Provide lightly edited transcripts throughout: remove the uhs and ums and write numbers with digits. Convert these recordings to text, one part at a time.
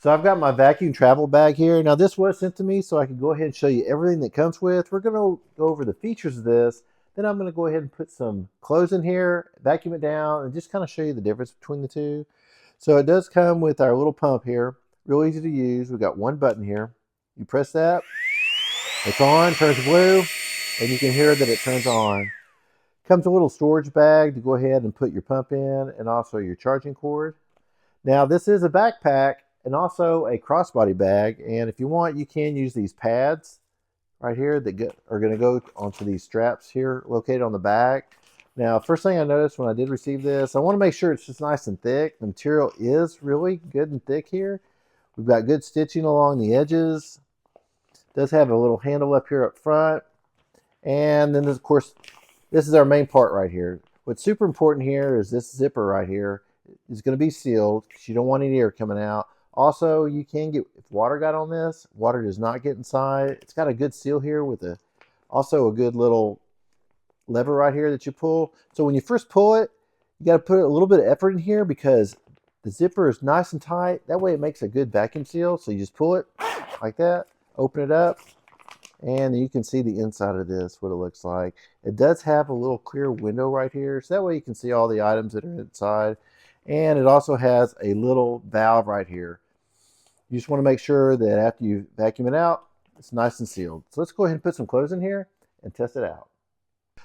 So I've got my vacuum travel bag here. Now this was sent to me so I can go ahead and show you everything that comes with. We're going to go over the features of this. Then I'm going to go ahead and put some clothes in here, vacuum it down, and just kind of show you the difference between the two. So it does come with our little pump here. Real easy to use. We've got one button here. You press that, it's on, turns blue, and you can hear that it turns on. Comes a little storage bag to go ahead and put your pump in and also your charging cord. Now this is a backpack and also a crossbody bag, and if you want you can use these pads right here that are going to go onto these straps here located on the back. Now first thing I noticed when I did receive this, I want to make sure it's just nice and thick. The material is really good and thick here. We've got good stitching along the edges. It does have a little handle up here up front, and then of course this is our main part right here. What's super important here is this zipper right here is going to be sealed because you don't want any air coming out. Also, you can get, if water got on this, water does not get inside. It's got a good seal here with also a good little lever right here that you pull. So when you first pull it, you got to put a little bit of effort in here because the zipper is nice and tight. That way it makes a good vacuum seal. So you just pull it like that, open it up, and you can see the inside of this, what it looks like. It does have a little clear window right here, so that way you can see all the items that are inside. And it also has a little valve right here. You just want to make sure that after you vacuum it out, it's nice and sealed. So let's go ahead and put some clothes in here and test it out.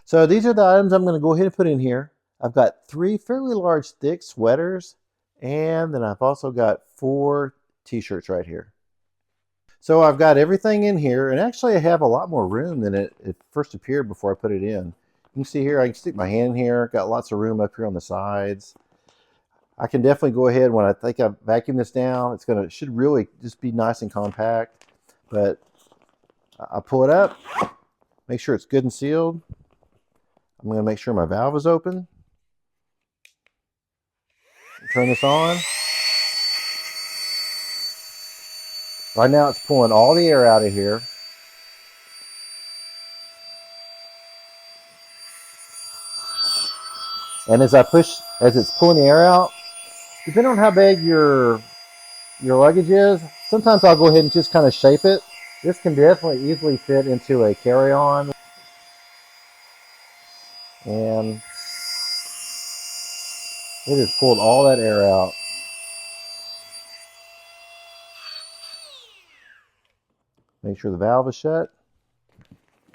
So these are the items I'm going to go ahead and put in here. I've got 3 fairly large thick sweaters, and then I've also got 4 t-shirts right here. So I've got everything in here, and actually I have a lot more room than it first appeared before I put it in. You can see here, I can stick my hand in here, got lots of room up here on the sides. I can definitely go ahead, when I think I vacuum this down, it should really just be nice and compact. But I pull it up, make sure it's good and sealed. I'm going to make sure my valve is open. Turn this on. Right now it's pulling all the air out of here. And as it's pulling the air out, depending on how big your luggage is, sometimes I'll go ahead and just kind of shape it. This can definitely easily fit into a carry-on. And it has pulled all that air out. Make sure the valve is shut.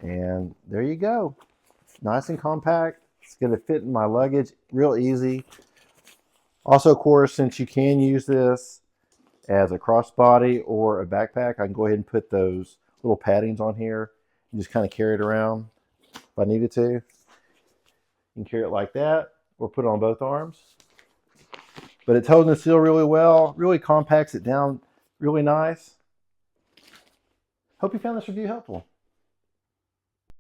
And there you go. It's nice and compact. It's going to fit in my luggage real easy. Also, of course, since you can use this as a crossbody or a backpack, I can go ahead and put those little paddings on here and just kind of carry it around if I needed to. You can carry it like that or put it on both arms. But it's holding the seal really well, really compacts it down really nice. Hope you found this review helpful.